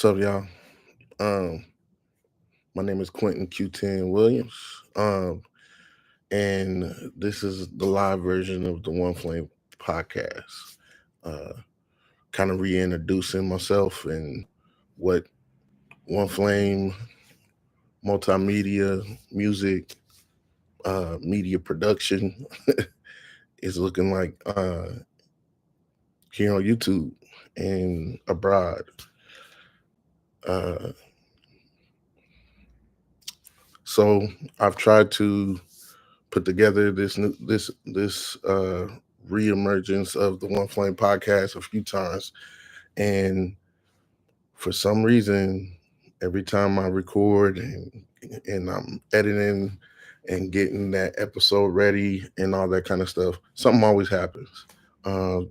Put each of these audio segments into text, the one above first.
What's up, y'all? Um, my name is Quenton Q10 Williams, and this is the live version of the 1Flame podcast. Uh, kind of reintroducing myself and what 1Flame multimedia music, media production is looking like here on YouTube and abroad. Uh, so I've tried to put together this reemergence of the One Flame podcast a few times, and for some reason, every time I record and I'm editing and getting that episode ready and all that kind of stuff, something always happens.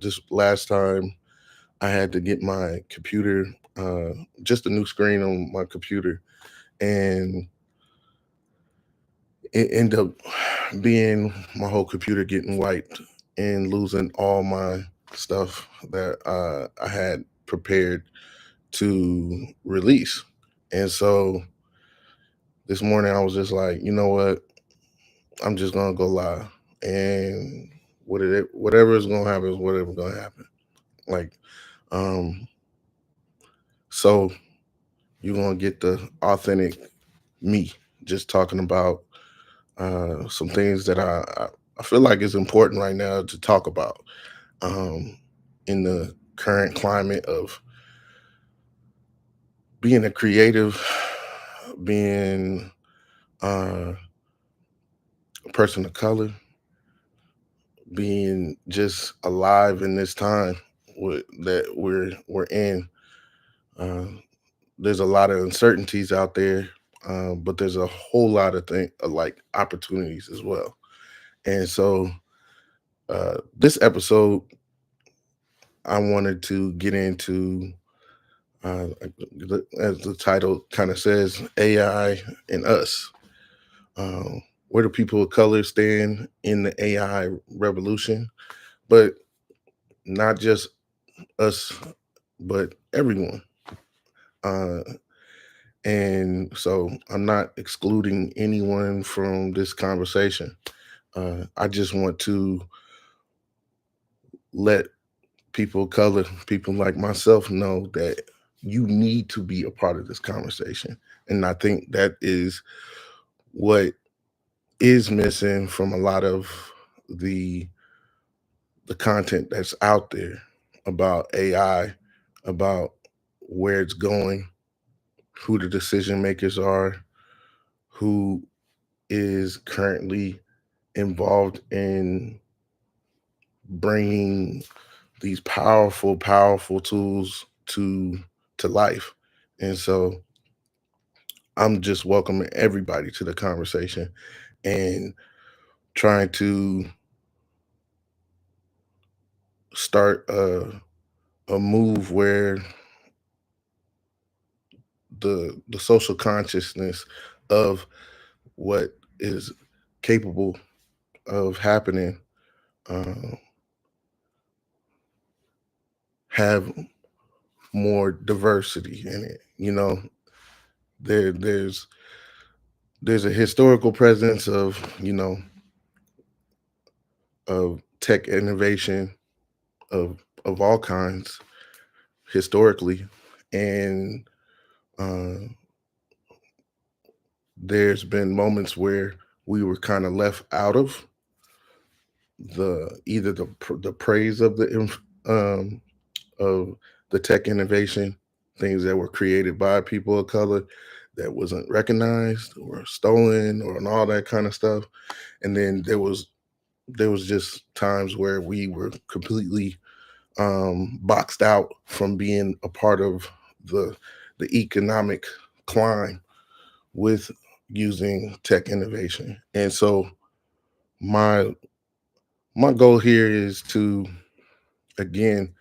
This last time, I had to get my computer, just a new screen on my computer, and it ended up being my whole computer getting wiped and losing all my stuff that I had prepared to release. And so this morning I was just like, you know what? I'm just gonna go live, and whatever is gonna happen is whatever gonna happen. Like, um, so you're gonna get the authentic me, just talking about some things that I feel like is important right now to talk about um, in the current climate of being a creative, being a person of color, being just alive in this time that we're in. Uh, there's a lot of uncertainties out there, but there's a whole lot of things like opportunities as well. And so this episode, I wanted to get into, uh, as the title kind of says, AI and us. Where do people of color stand in the AI revolution? But not just us, but everyone. Uh, and so I'm not excluding anyone from this conversation. I just want to let people of color, people like myself, know that you need to be a part of this conversation. And I think that is what is missing from a lot of the the content that's out there about AI, about where it's going, who the decision makers are, who is currently involved in bringing these powerful tools to life. And so I'm just welcoming everybody to the conversation and trying to start a move where the social consciousness of what is capable of happening uh, have more diversity in it. You know, there's a historical presence of of tech innovation of all kinds historically, and uh, there's been moments where we were kind of left out of the praise of of the tech innovation, things that were created by people of color that wasn't recognized or stolen or and all that kind of stuff. And then there was just times where we were completely boxed out from being a part of the the economic climb with using tech innovation. And so my my goal here is to again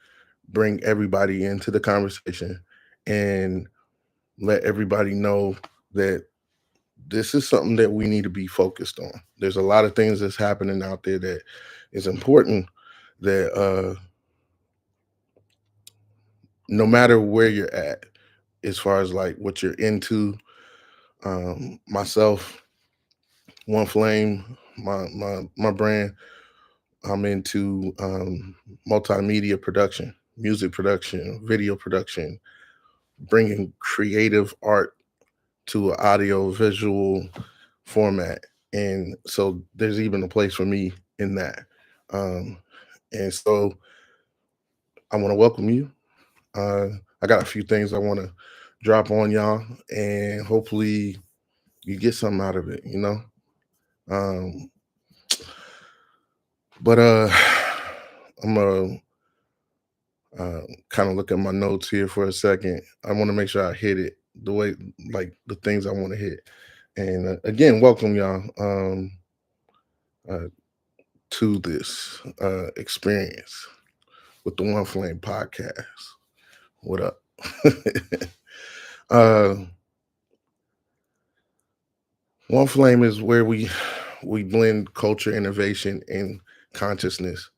bring everybody into the conversation and let everybody know that this is something that we need to be focused on. There's a lot of things that's happening out there that is important, that no matter where you're at, as far as like what you're into. Myself, 1Flame, my brand. I'm into multimedia production, music production, video production, bringing creative art to an audio visual format. And so there's even a place for me in that. Um, and so I want to welcome you. Uh, I got a few things I want to drop on y'all, and hopefully you get something out of it, you know? Um, but I'm gonna kind of look at my notes here for a second. I want to make sure I hit it the way, like the things I want to hit. And again, welcome y'all uh, to this experience with the One Flame podcast. What up? uh, One Flame is where we blend culture, innovation, and consciousness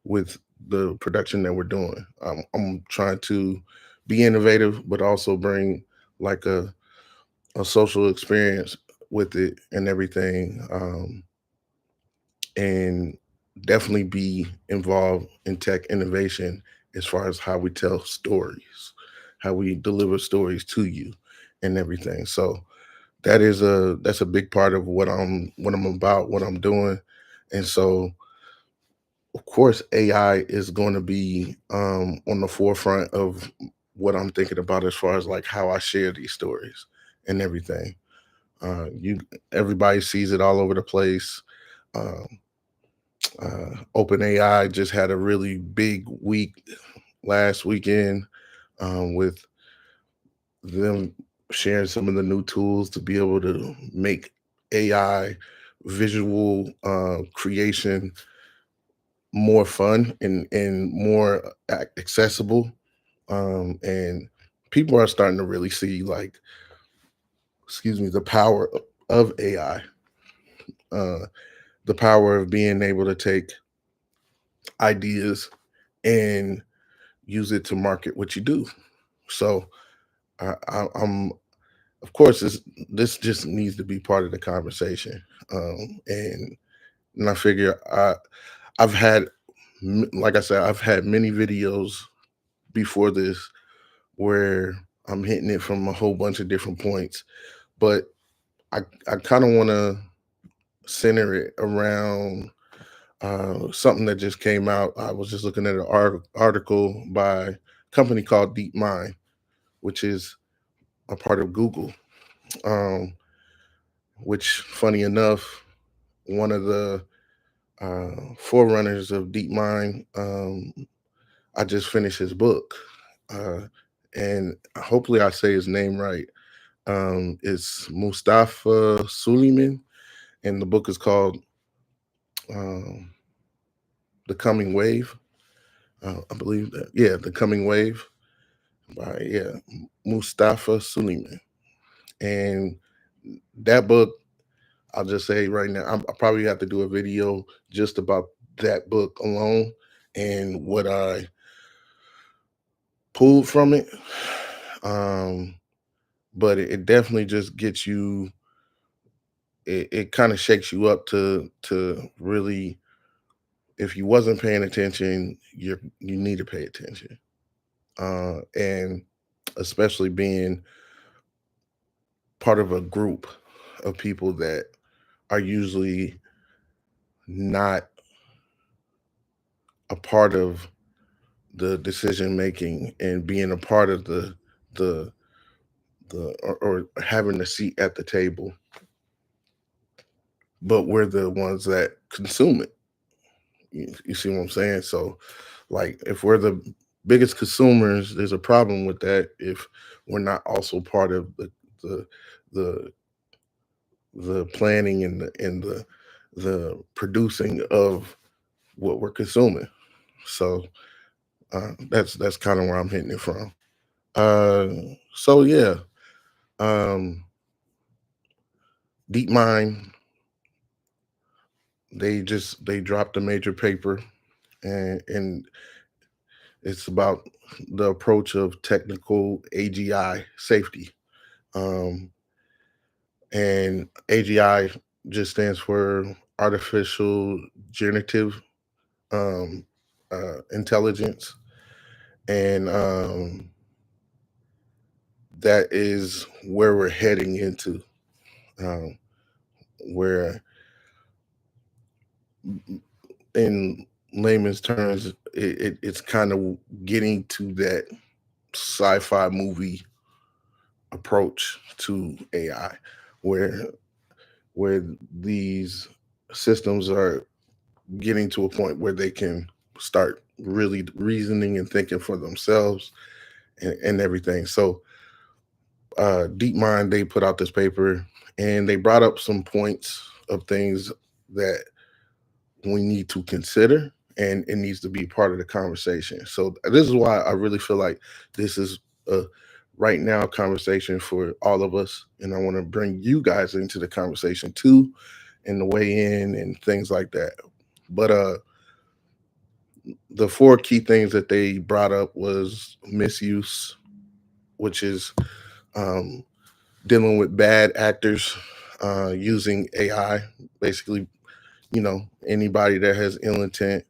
with the production that we're doing. I'm trying to be innovative, but also bring like a social experience with it and everything, and definitely be involved in tech innovation as far as how we tell stories, how we deliver stories to you, and everything. So that's a big part of what I'm about, what I'm doing, and so of course AI is going to be on the forefront of what I'm thinking about as far as like how I share these stories and everything. You Everybody sees it all over the place. Um, OpenAI just had a really big week last weekend with them sharing some of the new tools to be able to make AI visual creation more fun and more accessible. And people are starting to really see like, excuse me, the power of AI, uh, the power of being able to take ideas and use it to market what you do. So I'm, of course, this just needs to be part of the conversation. And I figure I've had, like I said, I've had many videos before this where I'm hitting it from a whole bunch of different points, but I kind of want to center it around something that just came out. I was just looking at an article by a company called DeepMind, which is a part of Google. Um, which, funny enough, one of the forerunners of DeepMind, I just finished his book, uh, and hopefully I say his name right. It's Mustafa Suleiman, and the book is called um, "The Coming Wave." I believe that, yeah, "The Coming Wave" by, yeah, Mustafa Suleiman. And that book, I'll just say right now, I probably have to do a video just about that book alone and what I pulled from it. Um, but it definitely just gets you. It kind of shakes you up to really, if you wasn't paying attention, you need to pay attention, and especially being part of a group of people that are usually not a part of the decision making and being a part of the or having a seat at the table, but we're the ones that consume it. You see what I'm saying? So, like, if we're the biggest consumers, there's a problem with that. If we're not also part of the the the planning and the producing of what we're consuming. So that's kind of where I'm hitting it from. Uh, so yeah, um, DeepMind, they dropped a major paper, and It's about the approach of technical AGI safety. Um, and AGI just stands for artificial generative intelligence. And that is where we're heading into, um, where, in layman's terms, it's kind of getting to that sci-fi movie approach to AI, where where these systems are getting to a point where they can start really reasoning and thinking for themselves, and everything. So, DeepMind, they put out this paper, and they brought up some points of things that we need to consider, and it needs to be part of the conversation. So this is why I really feel like this is a right now conversation for all of us, and I want to bring you guys into the conversation too, and the way in and things like that. But the four key things that they brought up was misuse, which is um, dealing with bad actors using AI. Basically, anybody that has ill intent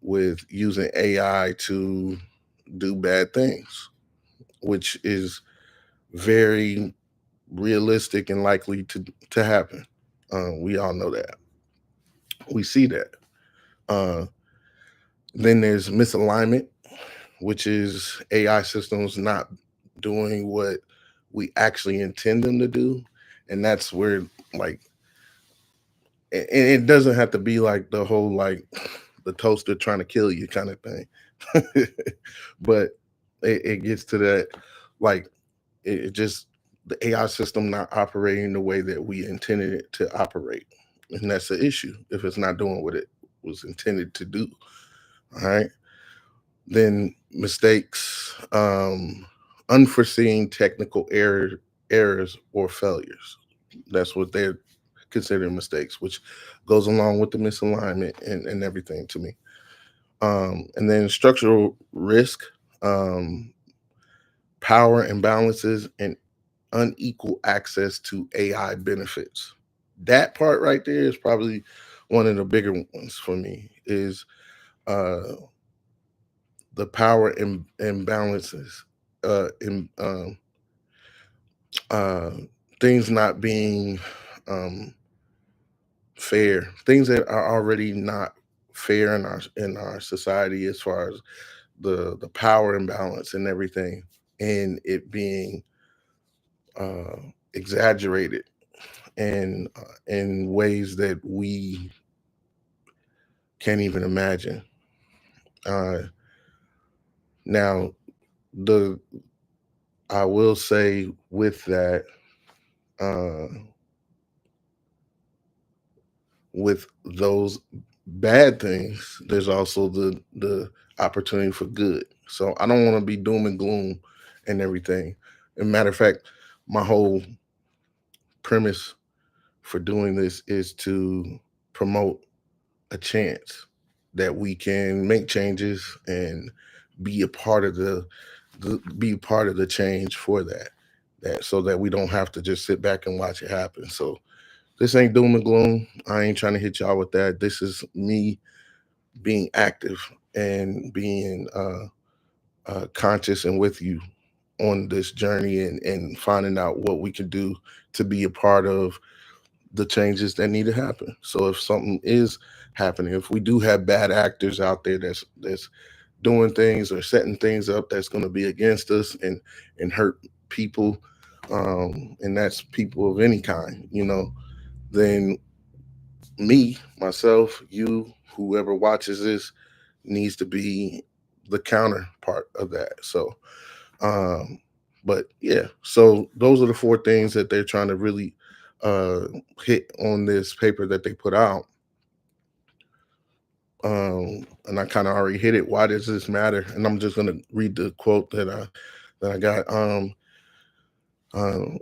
with using AI to do bad things, which is very realistic and likely to happen. We all know that. We see that. Uh, then there's misalignment, which is AI systems not doing what we actually intend them to do, and that's where, like, and it doesn't have to be like the whole, like, the toaster trying to kill you kind of thing. But it gets to that, like, it just, the AI system not operating the way that we intended it to operate, and that's the issue if it's not doing what it was intended to do. All right. Then mistakes, unforeseen technical errors or failures. That's what they're considering mistakes, which goes along with the misalignment and everything to me. And then structural risk, um, power imbalances, and unequal access to AI benefits. That part right there is probably one of the bigger ones for me. Is uh, the power imbalances, in uh, things not being um, fair, things that are already not fair in our society, as far as the power imbalance and everything, and it being uh, exaggerated and in ways that we can't even imagine. Uh, Now, the I will say with that, uh, with those bad things, there's also the opportunity for good. So I don't want to be doom and gloom and everything. And matter of fact, my whole premise for doing this is to promote a chance that we can make changes and be a part of be part of the change for that, so that we don't have to just sit back and watch it happen. So this ain't doom and gloom. I ain't trying to hit y'all with that. This is me being active and being conscious and with you on this journey, and finding out what we can do to be a part of the changes that need to happen. So if something is happening, if we do have bad actors out there that's doing things or setting things up that's going to be against us and hurt people, and that's people of any kind, then me, myself, you, whoever watches this, needs to be the counterpart of that. So, um, but yeah, so those are the four things that they're trying to really uh, hit on this paper that they put out. And I kind of already hit it. Why does this matter? And I'm just gonna read the quote that I got.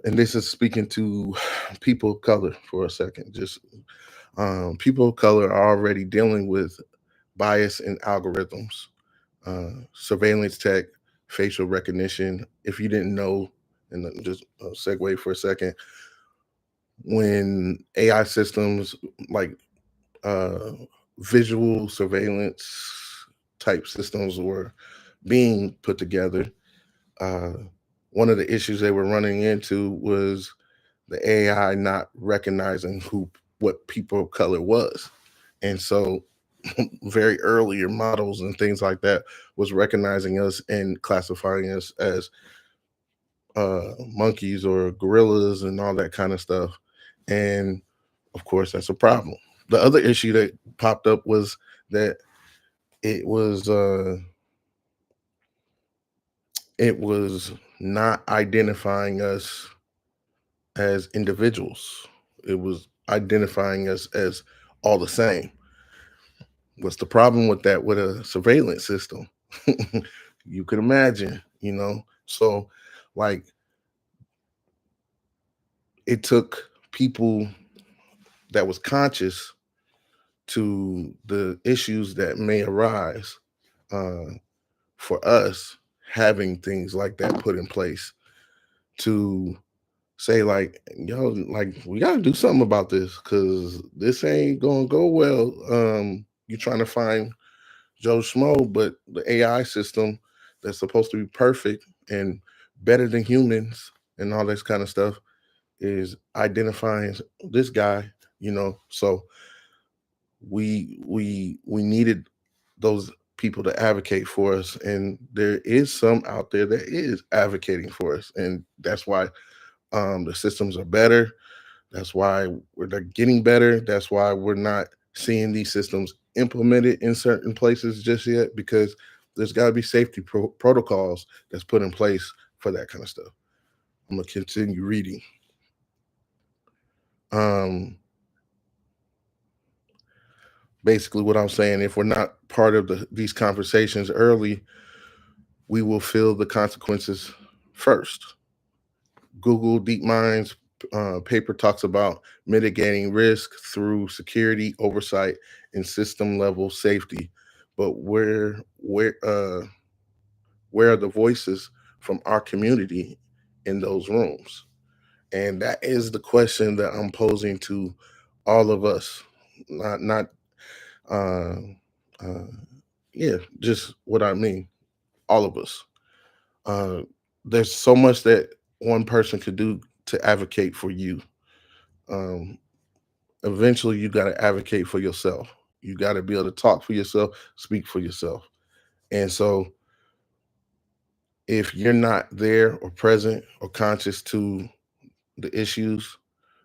And this is speaking to people of color for a second. Just people of color are already dealing with bias in algorithms, surveillance tech, facial recognition. If you didn't know, and just segue for a second, when AI systems like uh, visual surveillance type systems were being put together, uh, one of the issues they were running into was the AI not recognizing who what people of color was. And so very earlier models and things like that was recognizing us and classifying us as monkeys or gorillas and all that kind of stuff. And of course, that's a problem. The other issue that popped up was that it was uh, it was not identifying us as individuals. It was identifying us as all the same. What's the problem with that with a surveillance system? You could imagine, you know. So, like, it took people that was conscious to the issues that may arise uh, for us having things like that put in place to say like, yo, like we got to do something about this because this ain't gonna go well. You're trying to find Joe Schmo, but the AI system that's supposed to be perfect and better than humans and all this kind of stuff is identifying this guy, you know. So we needed those people to advocate for us, and there is some out there that is advocating for us, and that's why the systems are better. That's why they're getting better. That's why we're not seeing these systems implemented in certain places just yet, because there's got to be safety protocols that's put in place for that kind of stuff. I'm gonna continue reading. Um, Basically, what I'm saying, if we're not part of these conversations early, we will feel the consequences first. Google DeepMind's paper talks about mitigating risk through security oversight and system level safety. But where are the voices from our community in those rooms? And that is the question that I'm posing to all of us. Not uh, uh, yeah, just what I mean. All of us. Uh, there's so much that one person could do to advocate for you. Um, Eventually, you got to advocate for yourself. You got to be able to talk for yourself, speak for yourself. And so, if you're not there or present or conscious to the issues,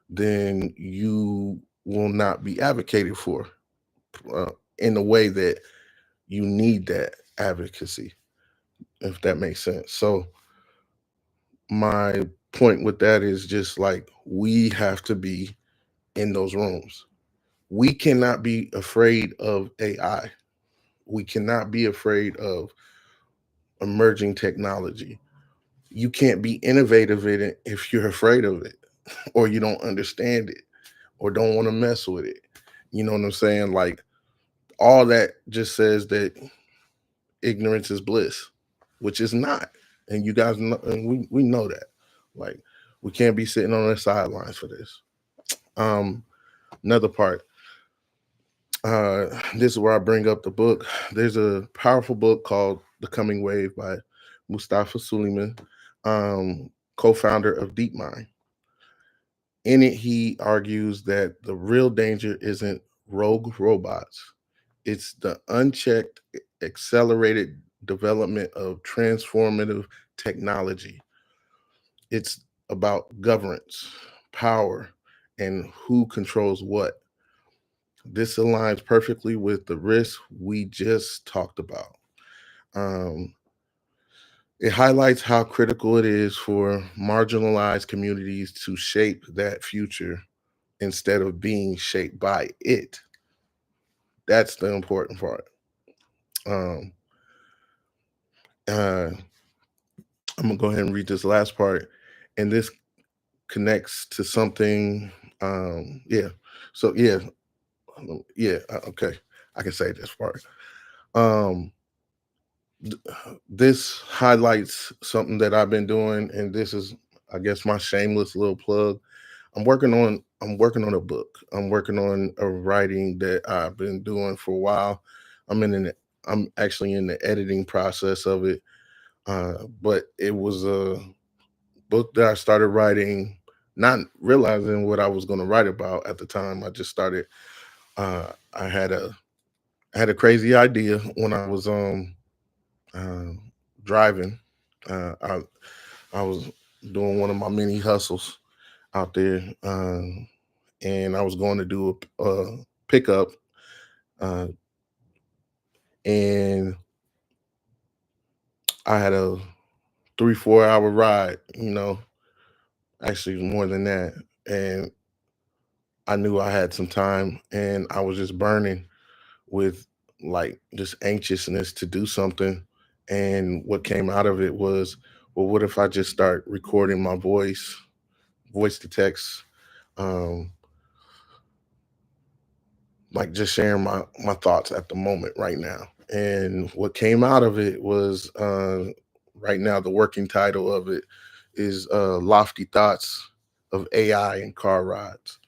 then you will not be advocated for uh, in the way that you need that advocacy, if that makes sense. So, my point with that is just like we have to be in those rooms. We cannot be afraid of AI. We cannot be afraid of emerging technology. You can't be innovative in it if you're afraid of it or you don't understand it or don't want to mess with it. You know what I'm saying? Like all that just says that ignorance is bliss, which is not. And you guys know, and we know that. Like we can't be sitting on the sidelines for this. Um, Another part, this is where I bring up the book. There's a powerful book called The Coming Wave by Mustafa Suleiman, co-founder of DeepMind. In it, he argues that the real danger isn't rogue robots; it's the unchecked, accelerated development of transformative technology. It's about governance, power, and who controls what. This aligns perfectly with the risks we just talked about. Um, it highlights how critical it is for marginalized communities to shape that future instead of being shaped by it. That's the important part. Um, uh, I'm gonna go ahead and read this last part, and this connects to something. Yeah. So yeah, okay. I can say this part. Um, This highlights something that I've been doing, and this is, I guess, my shameless little plug. I'm working on a book. I'm working on a writing that I've been doing for a while. I'm in an I'm actually in the editing process of it. But it was a book that I started writing, not realizing what I was going to write about at the time. I just started. I had a crazy idea when I was uh, driving. I was doing one of my mini hustles out there, and I was going to do a pickup, uh, and I had a 3 4 hour ride. Actually more than that, and I knew I had some time, and I was just burning with like just anxiousness to do something. And what came out of it was, well, what if I just start recording my voice to text, um, like just sharing my thoughts at the moment right now. And what came out of it was, right now the working title of it is Lofty Thoughts of AI and Car Rides.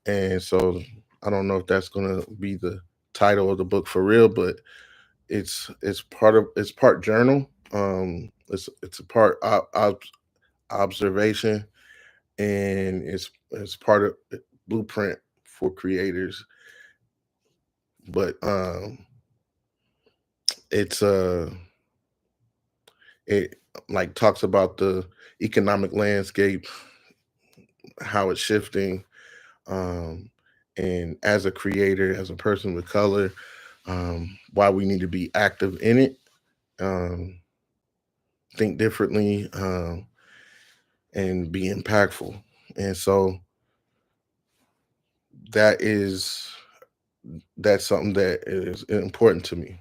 And so I don't know if that's gonna be the title of the book for real, but it's part journal. It's a part observation, and it's part of blueprint for creators. But it's it like talks about the economic landscape, how it's shifting, um, and as a creator, as a person with color, why we need to be active in it, um, think differently, and be impactful. And so that is that's something that is important to me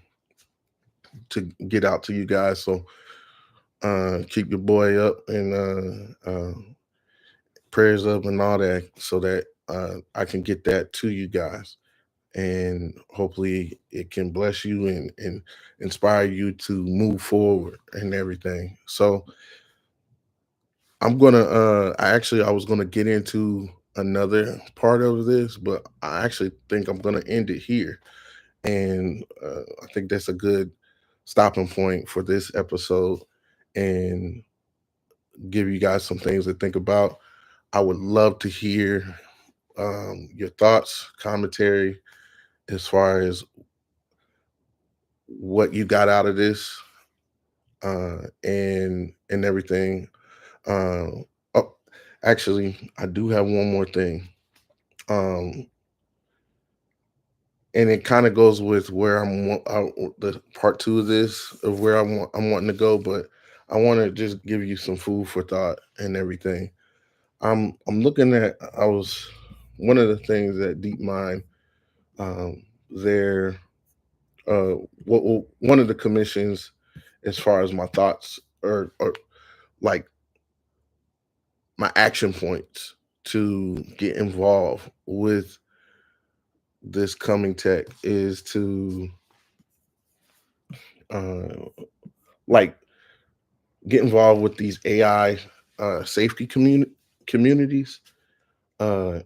to get out to you guys. So keep your boy up, and prayers up and all that, so that I can get that to you guys, and hopefully it can bless you and inspire you to move forward and everything. So I was gonna get into another part of this, but I actually think I'm gonna end it here. And I think that's a good stopping point for this episode, and give you guys some things to think about. I would love to hear your thoughts, commentary, as far as what you got out of this, and everything. Uh, oh, actually, I do have one more thing, um, and it kind of goes with where the part two of this of where I'm wanting to go, but I want to just give you some food for thought and everything. I'm looking at I was one of the things that DeepMind, their one of the commissions, as far as my thoughts, or like my action points to get involved with this coming tech, is to uh, like get involved with these AI safety communities.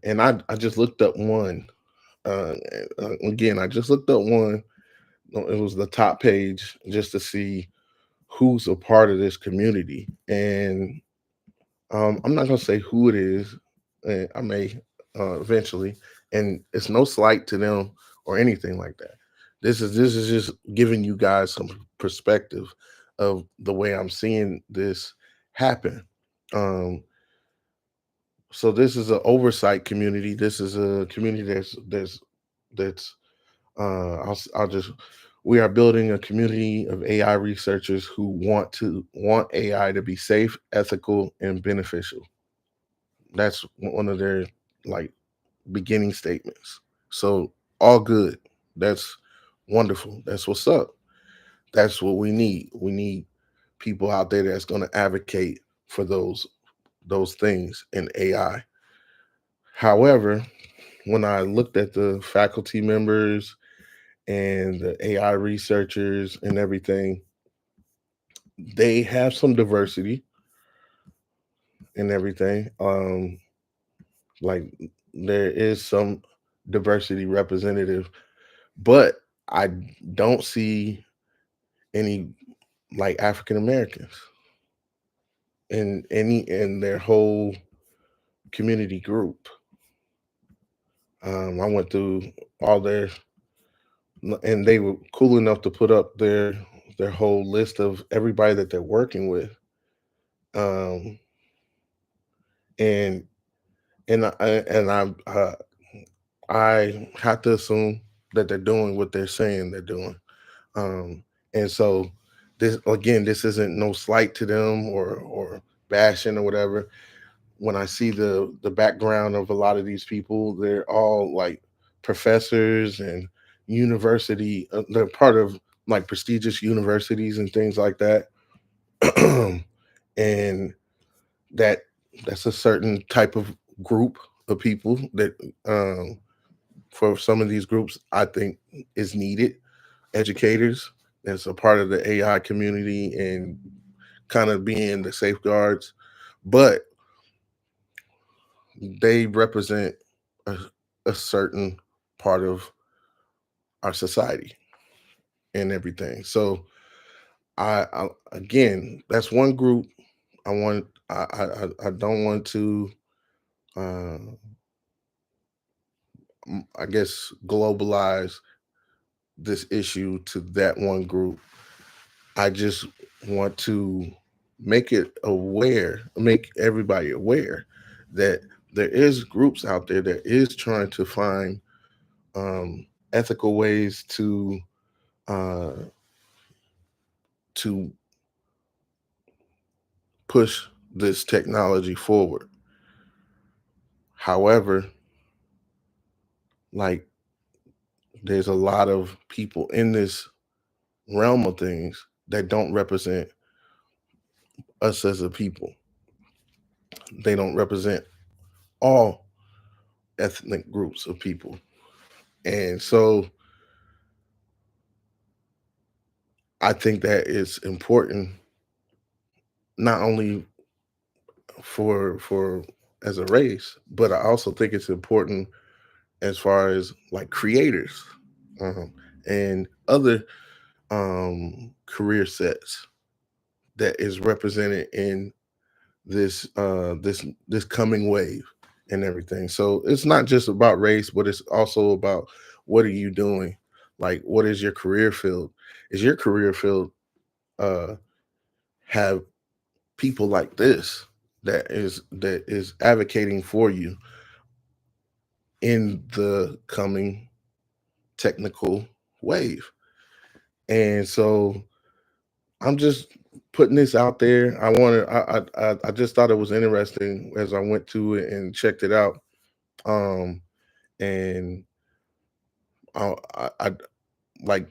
And I just looked up one. Again, I just looked up one. It was the top page just to see who's a part of this community. And I'm not gonna say who it is. I may eventually, and it's no slight to them or anything like that. This is just giving you guys some perspective of the way I'm seeing this happen. Um, so this is an oversight community. This is a community that's I'll just we are building a community of AI researchers who want AI to be safe, ethical, and beneficial. That's one of their like beginning statements. So all good. That's wonderful. That's what's up. That's what we need. We need people out there that's going to advocate for those things in AI. However, when I looked at the faculty members and the AI researchers and everything, they have some diversity and everything. Like there is some diversity representative, but I don't see any like African Americans in their whole community group. I went through all their, and they were cool enough to put up their whole list of everybody that they're working with. Um, and I have to assume that they're doing what they're saying they're doing. Um, and so this again, this isn't no slight to them or bashing or whatever. When I see the background of a lot of these people, they're all like professors and university. They're part of like prestigious universities and things like that. And that that's a certain type of group of people that um, for some of these groups I think is needed. Educators as a part of the AI community and kind of being the safeguards, but they represent a, a certain part of our society and everything. So I again, that's one group. I want. I don't want to. Uh, I guess globalize this issue to that one group. I just want to make everybody aware that there is groups out there that is trying to find ethical ways uh, to push this technology forward. However, like there's a lot of people in this realm of things that don't represent us as a people. They don't represent all ethnic groups of people. And so I think that it's important not only for as a race, but I also think it's important as far as like creators um, and other career sets that is represented in this coming wave and everything. So it's not just about race, but it's also about what are you doing? Like what is your career field? Is your career field uh have people like this that is advocating for you in the coming technical wave? And so I'm just putting this out there. I just thought it was interesting as I went to it and checked it out. Um and I like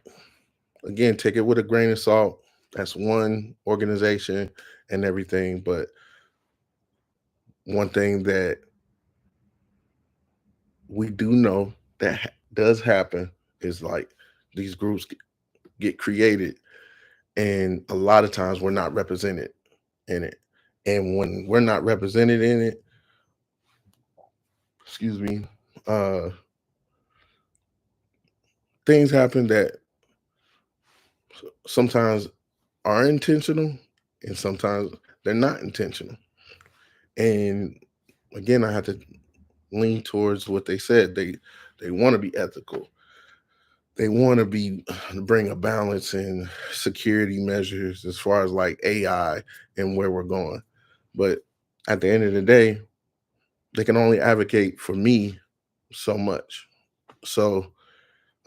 again take it with a grain of salt. That's one organization and everything, but one thing that we do know that does happen is like these groups get created, and a lot of times we're not represented in it. And when we're not represented in it, excuse me, uh, things happen that sometimes are intentional and sometimes they're not intentional. And again, I have to lean towards what they said. They want to be ethical. They want to be bring a balance in security measures as far as like AI and where we're going. But at the end of the day, they can only advocate for me so much. So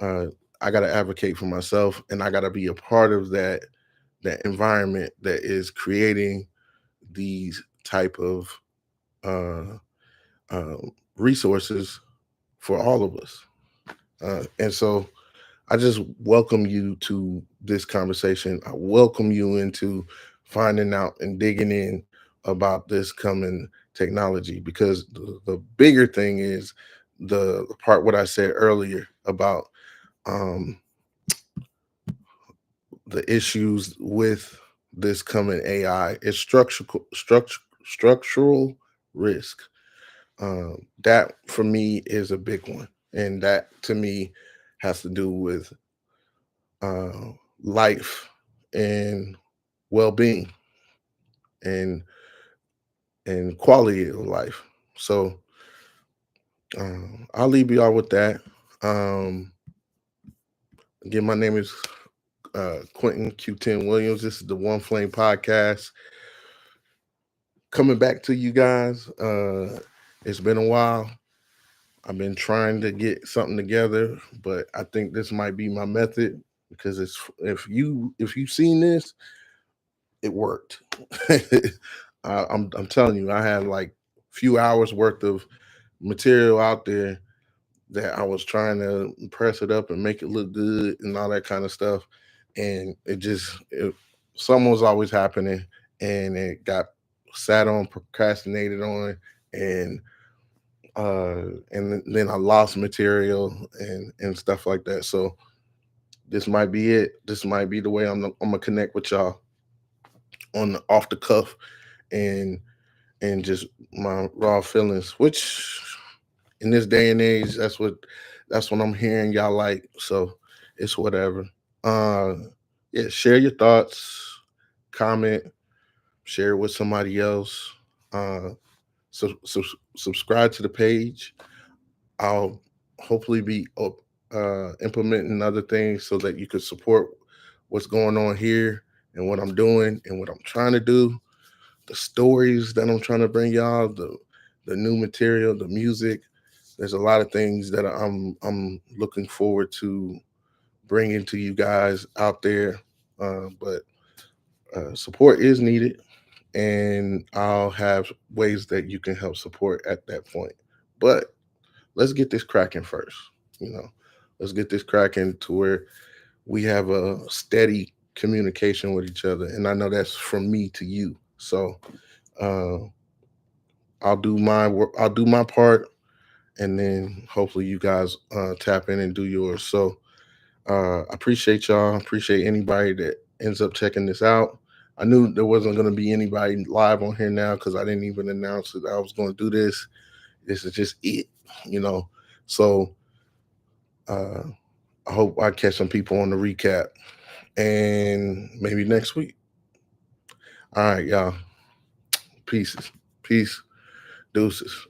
uh, I got to advocate for myself, and I got to be a part of that environment that is creating these type of uh, uh, resources for all of us. And so I just welcome you to this conversation. I welcome you into finding out and digging in about this coming technology, because the bigger thing is the part what I said earlier about um, the issues with this coming AI is structural risk. That for me is a big one, and that to me has to do with uh, life and well-being and quality of life. So I'll leave y'all with that. Um, Again, my name is Quentin Q10 Williams. This is the One Flame podcast. Coming back to you guys. It's been a while. I've been trying to get something together, but I think this might be my method because it's if you've seen this, it worked. I'm telling you, I had like few hours worth of material out there that I was trying to press it up and make it look good and all that kind of stuff, and something was always happening, and it got sat on, procrastinated on, and then I lost material and stuff like that. So this might be it. This might be the way I'm gonna connect with y'all on the off the cuff and just my raw feelings, which in this day and age, that's what I'm hearing y'all like. So it's whatever. Uh yeah, share your thoughts, comment, share it with somebody else. Uh so subscribe to the page. I'll hopefully be implementing other things so that you can support what's going on here and what I'm doing and what I'm trying to do, the stories that I'm trying to bring y'all, the new material, the music. There's a lot of things that I'm looking forward to bringing to you guys out there. But support is needed, and I'll have ways that you can help support at that point. But let's get this cracking first. You know, let's get this cracking to where we have a steady communication with each other, and I know that's from me to you. So uh, I'll do my work. I'll do my part, and then hopefully you guys tap in and do yours. So I appreciate y'all. I appreciate anybody that ends up checking this out. I knew there wasn't going to be anybody live on here now because I didn't even announce that I was going to do this. This is just it, you know. So uh, I hope I catch some people on the recap and maybe next week. All right, y'all. Pieces. Peace. Deuces.